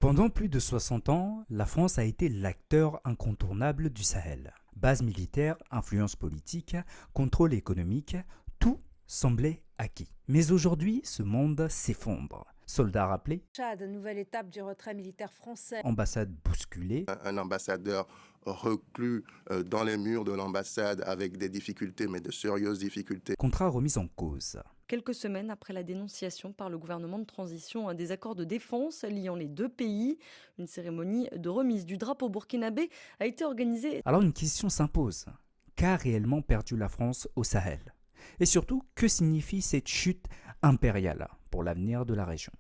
Pendant plus de 60 ans, la France a été l'acteur incontournable du Sahel. Base militaire, influence politique, contrôle économique, tout semblait acquis. Mais aujourd'hui, ce monde s'effondre. Soldats rappelés, Tchad, nouvelle étape du retrait militaire français. ambassade bousculée, Un ambassadeur reclus dans les murs de l'ambassade avec des difficultés, mais de sérieuses difficultés. contrats remis en cause. Quelques semaines après la dénonciation par le gouvernement de transition des accords de défense liant les deux pays, une cérémonie de remise du drapeau burkinabé a été organisée. Alors une question s'impose. Qu'a réellement perdu la France au Sahel? Et surtout, que signifie cette chute impériale pour l'avenir de la région?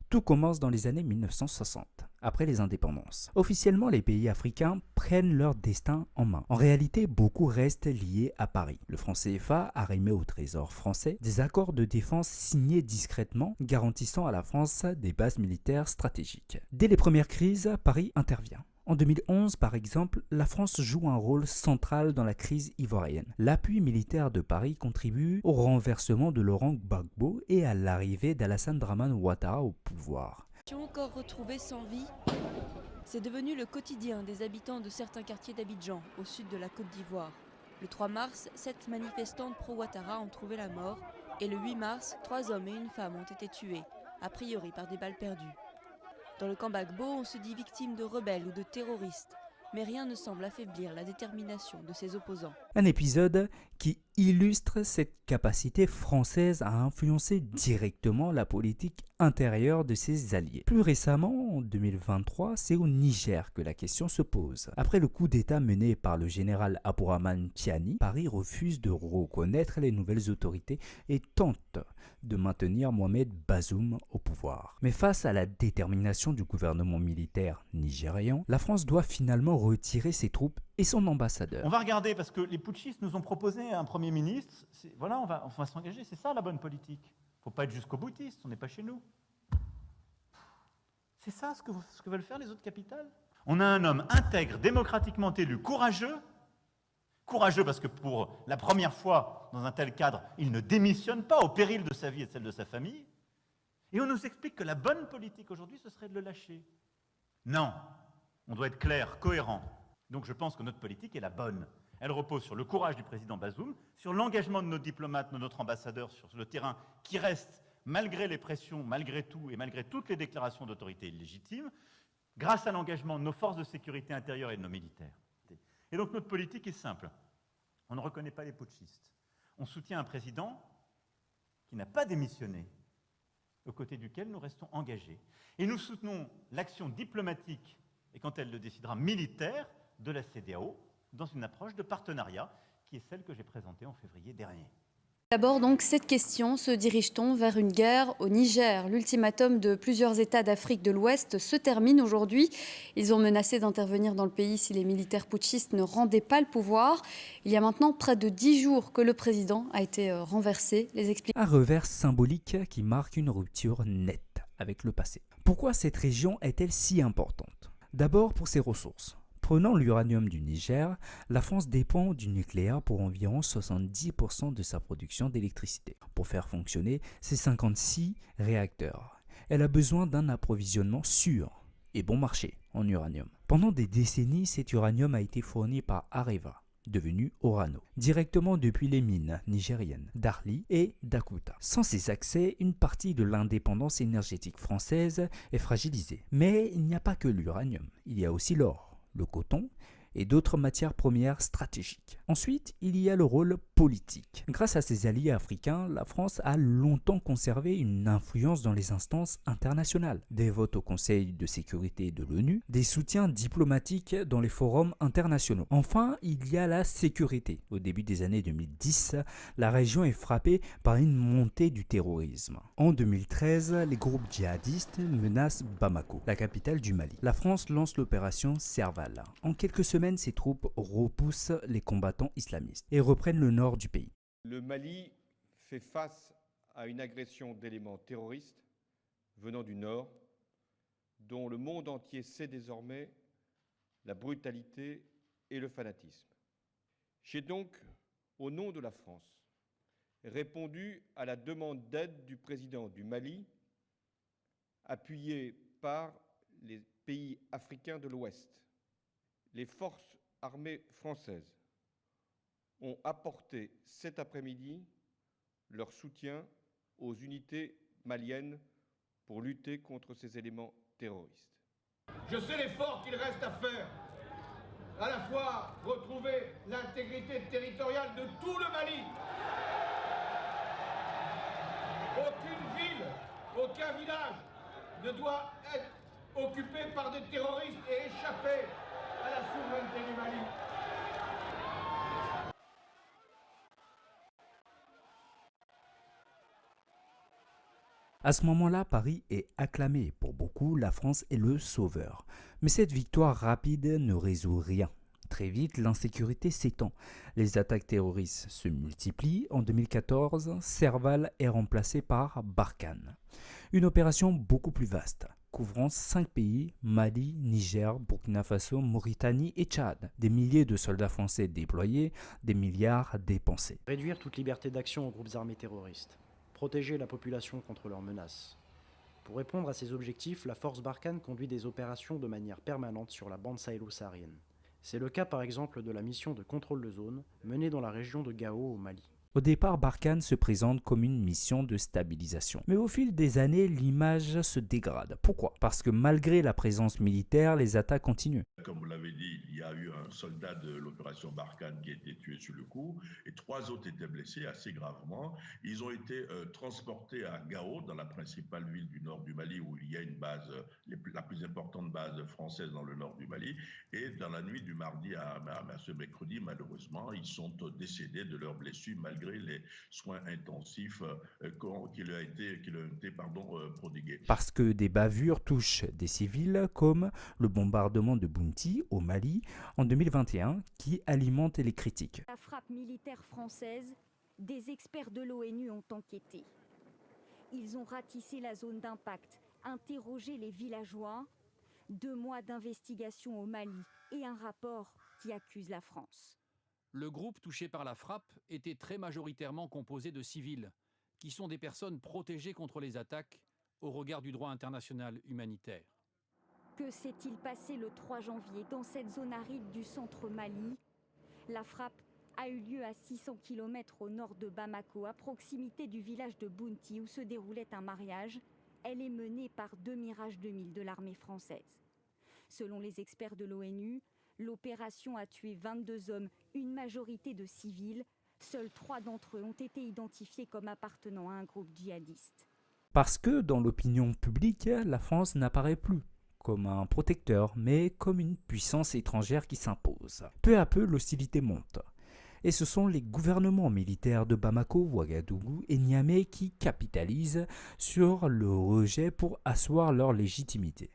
Tout commence dans les années 1960, après les indépendances. Officiellement, les pays africains prennent leur destin en main. En réalité, beaucoup restent liés à Paris. Le franc CFA a remis au trésor français des accords de défense signés discrètement, garantissant à la France des bases militaires stratégiques. Dès les premières crises, Paris intervient. En 2011, par exemple, la France joue un rôle central dans la crise ivoirienne. L'appui militaire de Paris contribue au renversement de Laurent Gbagbo et à l'arrivée d'Alassane Dramane Ouattara au pouvoir. Encore retrouvés sans vie, c'est devenu le quotidien des habitants de certains quartiers d'Abidjan, au sud de la Côte d'Ivoire. Le 3 mars, 7 manifestantes pro-Ouattara ont trouvé la mort et le 8 mars, 3 hommes et une femme ont été tués, a priori par des balles perdues. Dans le camp Gbagbo, on se dit victime de rebelles ou de terroristes, mais rien ne semble affaiblir la détermination de ses opposants. Un épisode qui illustre cette capacité française à influencer directement la politique intérieure de ses alliés. Plus récemment, en 2023, c'est au Niger que la question se pose. Après le coup d'État mené par le général Abdourahmane Tiani, Paris refuse de reconnaître les nouvelles autorités et tente de maintenir Mohamed Bazoum au pouvoir. Mais face à la détermination du gouvernement militaire nigérian, la France doit finalement retirer ses troupes et son ambassadeur. On va regarder, parce que les putschistes nous ont proposé un Premier ministre. Voilà, on va s'engager, c'est ça la bonne politique. Il ne faut pas être jusqu'au boutiste, on n'est pas chez nous. C'est ça ce que veulent faire les autres capitales. On a un homme intègre, démocratiquement élu, courageux parce que pour la première fois dans un tel cadre, il ne démissionne pas au péril de sa vie et de celle de sa famille. Et on nous explique que la bonne politique aujourd'hui, ce serait de le lâcher. Non, on doit être clair, cohérent. Donc je pense que notre politique est la bonne. Elle repose sur le courage du président Bazoum, sur l'engagement de nos diplomates, de notre ambassadeur sur le terrain, qui reste, malgré les pressions, malgré tout et malgré toutes les déclarations d'autorité illégitimes, grâce à l'engagement de nos forces de sécurité intérieure et de nos militaires. Et donc notre politique est simple. On ne reconnaît pas les putschistes. On soutient un président qui n'a pas démissionné, aux côtés duquel nous restons engagés. Et nous soutenons l'action diplomatique, et quand elle le décidera, militaire, de la CEDEAO, dans une approche de partenariat, qui est celle que j'ai présentée en février dernier. D'abord donc cette question, se dirige-t-on vers une guerre au Niger? L'ultimatum de plusieurs États d'Afrique de l'Ouest se termine aujourd'hui. Ils ont menacé d'intervenir dans le pays si les militaires putschistes ne rendaient pas le pouvoir. Il y a maintenant près de 10 jours que le président a été renversé. Un revers symbolique qui marque une rupture nette avec le passé. Pourquoi cette région est-elle si importante? D'abord pour ses ressources. Prenant l'uranium du Niger, la France dépend du nucléaire pour environ 70% de sa production d'électricité. Pour faire fonctionner ses 56 réacteurs, elle a besoin d'un approvisionnement sûr et bon marché en uranium. Pendant des décennies, cet uranium a été fourni par Areva, devenu Orano, directement depuis les mines nigériennes d'Arli et d'Akuta. Sans ces accès, une partie de l'indépendance énergétique française est fragilisée. Mais il n'y a pas que l'uranium, il y a aussi l'or, le coton et d'autres matières premières stratégiques. Ensuite, il y a le rôle politique. Grâce à ses alliés africains, la France a longtemps conservé une influence dans les instances internationales. Des votes au Conseil de sécurité de l'ONU, des soutiens diplomatiques dans les forums internationaux. Enfin, il y a la sécurité. Au début des années 2010, la région est frappée par une montée du terrorisme. En 2013, les groupes djihadistes menacent Bamako, la capitale du Mali. La France lance l'opération Serval. En quelques semaines, ses troupes repoussent les combattants islamistes et reprennent le nord du pays. Le Mali fait face à une agression d'éléments terroristes venant du nord, dont le monde entier sait désormais la brutalité et le fanatisme. J'ai donc, au nom de la France, répondu à la demande d'aide du président du Mali appuyés par les pays africains de l'Ouest. Les forces armées françaises ont apporté cet après-midi leur soutien aux unités maliennes pour lutter contre ces éléments terroristes. Je sais l'effort qu'il reste à faire, à la fois retrouver l'intégrité territoriale de tout le Mali. Aucune ville, aucun village ne doit être occupé par des terroristes et échapper à la souveraineté du Mali. À ce moment-là, Paris est acclamé. Pour beaucoup, la France est le sauveur. Mais cette victoire rapide ne résout rien. Très vite, l'insécurité s'étend. Les attaques terroristes se multiplient. En 2014, Serval est remplacé par Barkhane. Une opération beaucoup plus vaste, couvrant 5 pays, Mali, Niger, Burkina Faso, Mauritanie et Tchad. Des milliers de soldats français déployés, des milliards dépensés. Réduire toute liberté d'action aux groupes armés terroristes. Protéger la population contre leurs menaces. Pour répondre à ces objectifs, la force Barkhane conduit des opérations de manière permanente sur la bande sahélo-saharienne. C'est le cas par exemple de la mission de contrôle de zone menée dans la région de Gao au Mali. Au départ, Barkhane se présente comme une mission de stabilisation. Mais au fil des années, l'image se dégrade. Pourquoi? Parce que malgré la présence militaire, les attaques continuent. Comme vous l'avez dit, il y a eu un soldat de l'opération Barkhane qui a été tué sur le coup et 3 autres étaient blessés assez gravement. Ils ont été transportés à Gao, dans la principale ville du nord du Mali, où il y a une base, la plus importante base française dans le nord du Mali. Et dans la nuit du mardi à ce mercredi, malheureusement, ils sont décédés de leurs blessures malgré les soins intensifs qui leur ont été prodigués. Parce que des bavures touchent des civils, comme le bombardement de Bounti au Mali en 2021, qui alimente les critiques. La frappe militaire française, des experts de l'ONU ont enquêté. Ils ont ratissé la zone d'impact, interrogé les villageois, 2 mois d'investigation au Mali et un rapport qui accuse la France. Le groupe touché par la frappe était très majoritairement composé de civils, qui sont des personnes protégées contre les attaques au regard du droit international humanitaire. Que s'est-il passé le 3 janvier dans cette zone aride du centre Mali? La frappe a eu lieu à 600 km au nord de Bamako, à proximité du village de Bounti où se déroulait un mariage. Elle est menée par 2 Mirage 2000 de l'armée française. Selon les experts de l'ONU, l'opération a tué 22 hommes, une majorité de civils. Seuls 3 d'entre eux ont été identifiés comme appartenant à un groupe djihadiste. Parce que dans l'opinion publique, la France n'apparaît plus comme un protecteur, mais comme une puissance étrangère qui s'impose. Peu à peu, l'hostilité monte. Et ce sont les gouvernements militaires de Bamako, Ouagadougou et Niamey qui capitalisent sur le rejet pour asseoir leur légitimité.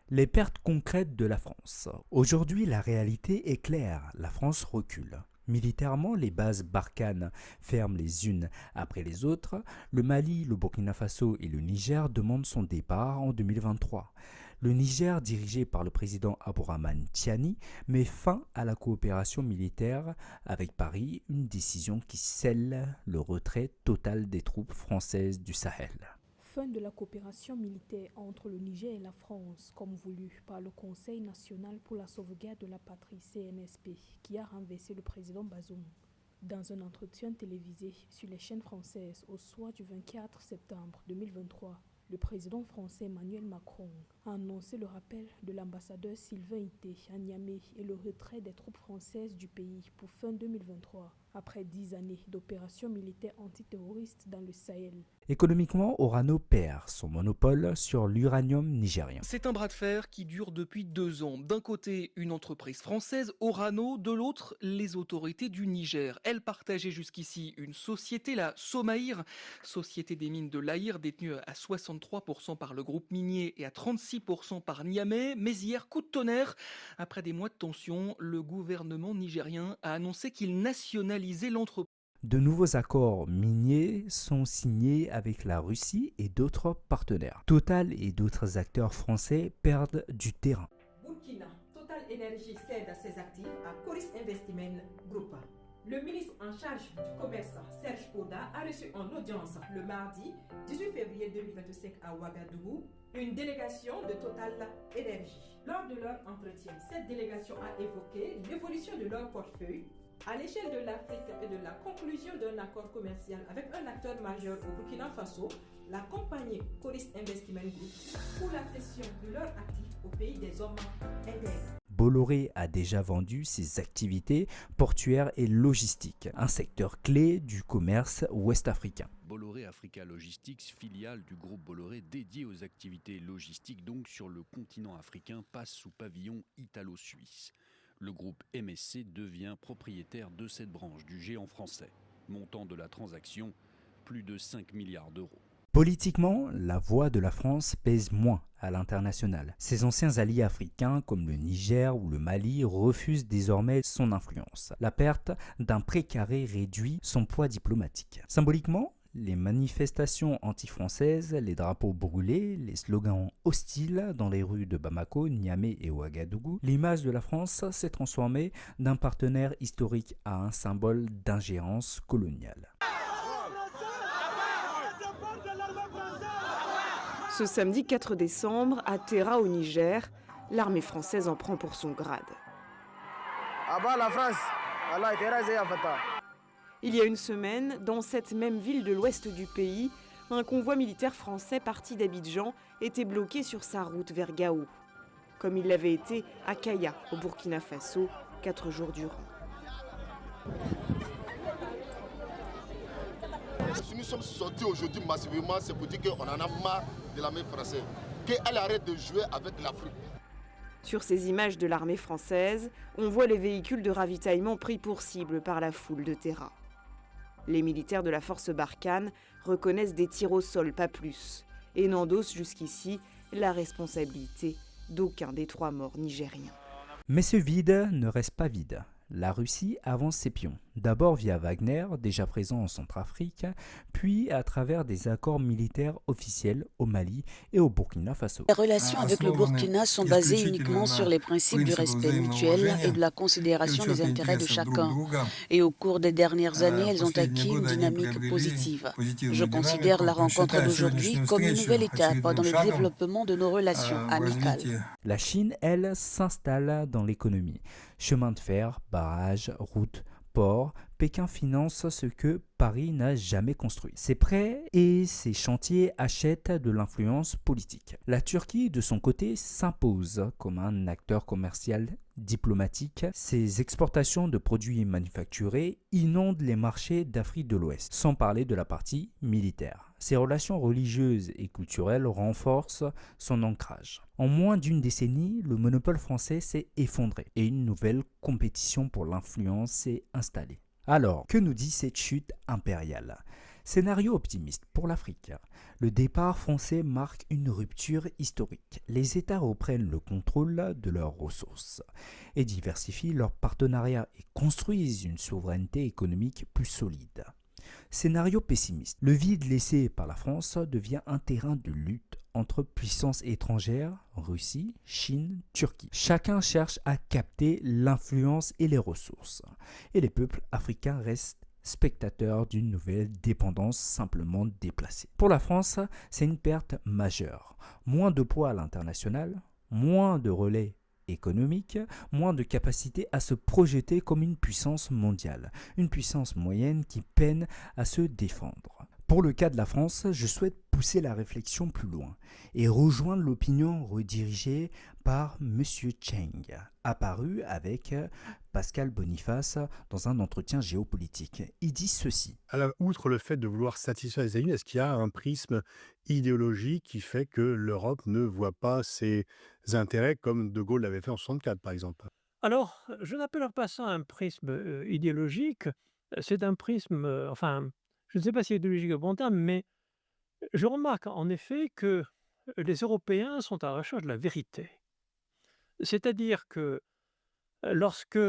Les pertes concrètes de la France. Aujourd'hui, la réalité est claire. La France recule. Militairement, les bases Barkhane ferment les unes après les autres. Le Mali, le Burkina Faso et le Niger demandent son départ en 2023. Le Niger, dirigé par le président Abdourahmane Tiani, met fin à la coopération militaire avec Paris, une décision qui scelle le retrait total des troupes françaises du Sahel. Fin de la coopération militaire entre le Niger et la France, comme voulu par le Conseil national pour la sauvegarde de la patrie CNSP, qui a renversé le président Bazoum. Dans un entretien télévisé sur les chaînes françaises au soir du 24 septembre 2023, le président français Emmanuel Macron a annoncé le rappel de l'ambassadeur Sylvain Ité à Niamey et le retrait des troupes françaises du pays pour fin 2023, après 10 années d'opérations militaires antiterroristes dans le Sahel. Économiquement, Orano perd son monopole sur l'uranium nigérien. C'est un bras de fer qui dure depuis 2 ans. D'un côté, une entreprise française, Orano, de l'autre, les autorités du Niger. Elles partageaient jusqu'ici une société, la Somaïr, société des mines de l'Aïr, détenue à 63% par le groupe minier et à 36% par Niamey. Mais hier, coup de tonnerre, après des mois de tension, le gouvernement nigérien a annoncé qu'il nationalisait l'entreprise. De nouveaux accords miniers sont signés avec la Russie et d'autres partenaires. Total et d'autres acteurs français perdent du terrain. Burkina, Total Energy cède ses actifs à Coris Investment Group. Le ministre en charge du commerce, Serge Poda, a reçu en audience le mardi 18 février 2025 à Ouagadougou une délégation de Total Énergie. Lors de leur entretien, cette délégation a évoqué l'évolution de leur portefeuille à l'échelle de l'Afrique et de la conclusion d'un accord commercial avec un acteur majeur au Burkina Faso, la compagnie Coris Investment Group, pour la cession de leurs actifs au pays des hommes indépendants. Bolloré a déjà vendu ses activités portuaires et logistiques, un secteur clé du commerce ouest-africain. Bolloré Africa Logistics, filiale du groupe Bolloré dédiée aux activités logistiques donc sur le continent africain, passe sous pavillon italo-suisse. Le groupe MSC devient propriétaire de cette branche du géant français. Montant de la transaction, plus de 5 milliards d'euros. Politiquement, la voix de la France pèse moins à l'international. Ses anciens alliés africains comme le Niger ou le Mali refusent désormais son influence. La perte d'un précaré réduit son poids diplomatique. Symboliquement, les manifestations anti-françaises, les drapeaux brûlés, les slogans hostiles dans les rues de Bamako, Niamey et Ouagadougou, l'image de la France s'est transformée d'un partenaire historique à un symbole d'ingérence coloniale. Ce samedi 4 décembre, à Terra au Niger, l'armée française en prend pour son grade. La France. Il y a une semaine, dans cette même ville de l'ouest du pays, un convoi militaire français parti d'Abidjan était bloqué sur sa route vers Gao, comme il l'avait été à Kaya, au Burkina Faso, 4 jours durant. Si nous sommes sortis aujourd'hui massivement, c'est pour dire qu'on en a marre de l'armée française, qu'elle arrête de jouer avec l'Afrique. Sur ces images de l'armée française, on voit les véhicules de ravitaillement pris pour cible par la foule de Terra. Les militaires de la force Barkhane reconnaissent des tirs au sol, pas plus, et n'endossent jusqu'ici la responsabilité d'aucun des 3 morts nigériens. Mais ce vide ne reste pas vide. La Russie avance ses pions, d'abord via Wagner, déjà présent en Centrafrique, puis à travers des accords militaires officiels au Mali et au Burkina Faso. Les relations avec le Burkina sont basées uniquement sur les principes du respect mutuel et de la considération des intérêts de chacun. Et au cours des dernières années, elles ont acquis une dynamique positive. Je considère la rencontre d'aujourd'hui comme une nouvelle étape dans le développement de nos relations amicales. La Chine, elle, s'installe dans l'économie. Chemin de fer, barrages, routes, ports, Pékin finance ce que Paris n'a jamais construit. Ses prêts et ses chantiers achètent de l'influence politique. La Turquie, de son côté, s'impose comme un acteur commercial diplomatique. Ses exportations de produits manufacturés inondent les marchés d'Afrique de l'Ouest, sans parler de la partie militaire. Ses relations religieuses et culturelles renforcent son ancrage. En moins d'une décennie, le monopole français s'est effondré et une nouvelle compétition pour l'influence s'est installée. Alors, que nous dit cette chute impériale ? Scénario optimiste pour l'Afrique. Le départ français marque une rupture historique. Les États reprennent le contrôle de leurs ressources et diversifient leurs partenariats et construisent une souveraineté économique plus solide. Scénario pessimiste. Le vide laissé par la France devient un terrain de lutte entre puissances étrangères, Russie, Chine, Turquie. Chacun cherche à capter l'influence et les ressources. Et les peuples africains restent spectateurs d'une nouvelle dépendance simplement déplacée. Pour la France, c'est une perte majeure. Moins de poids à l'international, moins de relais économique, moins de capacité à se projeter comme une puissance mondiale, une puissance moyenne qui peine à se défendre. Pour le cas de la France, je souhaite pousser la réflexion plus loin et rejoindre l'opinion redirigée par M. Cheng, apparu avec Pascal Boniface dans un entretien géopolitique. Il dit ceci. Alors, outre le fait de vouloir satisfaire les États-Unis, est-ce qu'il y a un prisme idéologique qui fait que l'Europe ne voit pas ses intérêts comme De Gaulle l'avait fait en 1964, par exemple? Alors, je n'appelle pas ça un prisme idéologique. C'est un prisme, je ne sais pas si idéologique est le bon terme, mais je remarque en effet que les Européens sont à la recherche de la vérité. C'est-à-dire que lorsque,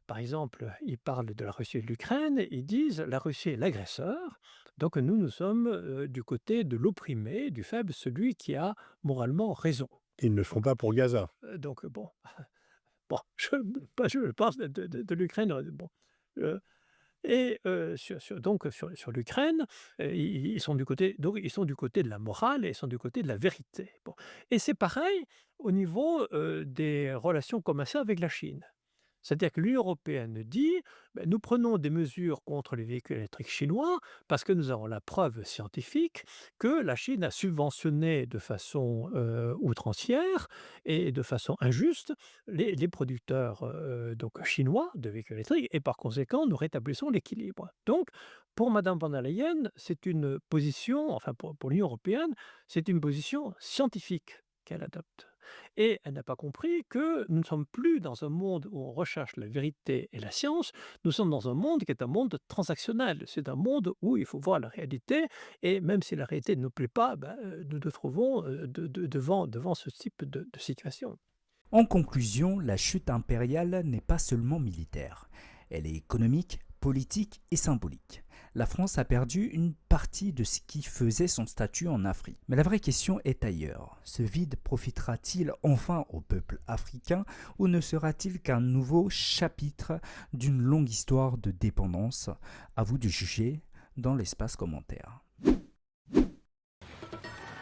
par exemple, ils parlent de la Russie et de l'Ukraine, ils disent la Russie est l'agresseur, donc nous sommes du côté de l'opprimé, du faible, celui qui a moralement raison. Ils ne le font pas pour Gaza. Donc je parle de l'Ukraine. Et sur l'Ukraine, ils sont du côté de la morale et ils sont du côté de la vérité. Bon. Et c'est pareil au niveau des relations commerciales avec la Chine. C'est-à-dire que l'Union européenne dit, nous prenons des mesures contre les véhicules électriques chinois parce que nous avons la preuve scientifique que la Chine a subventionné de façon outrancière et de façon injuste les producteurs donc chinois de véhicules électriques et par conséquent, nous rétablissons l'équilibre. Donc, pour Madame von der Leyen, c'est une position, enfin pour l'Union européenne, c'est une position scientifique qu'elle adopte. Et elle n'a pas compris que nous ne sommes plus dans un monde où on recherche la vérité et la science, nous sommes dans un monde qui est un monde transactionnel. C'est un monde où il faut voir la réalité, et même si la réalité ne nous plaît pas, nous nous trouvons devant ce type de situation. En conclusion, la chute impériale n'est pas seulement militaire. Elle est économique, politique et symbolique. La France a perdu une partie de ce qui faisait son statut en Afrique. Mais la vraie question est ailleurs. Ce vide profitera-t-il enfin au peuple africain ou ne sera-t-il qu'un nouveau chapitre d'une longue histoire de dépendance? À vous de juger dans l'espace commentaire.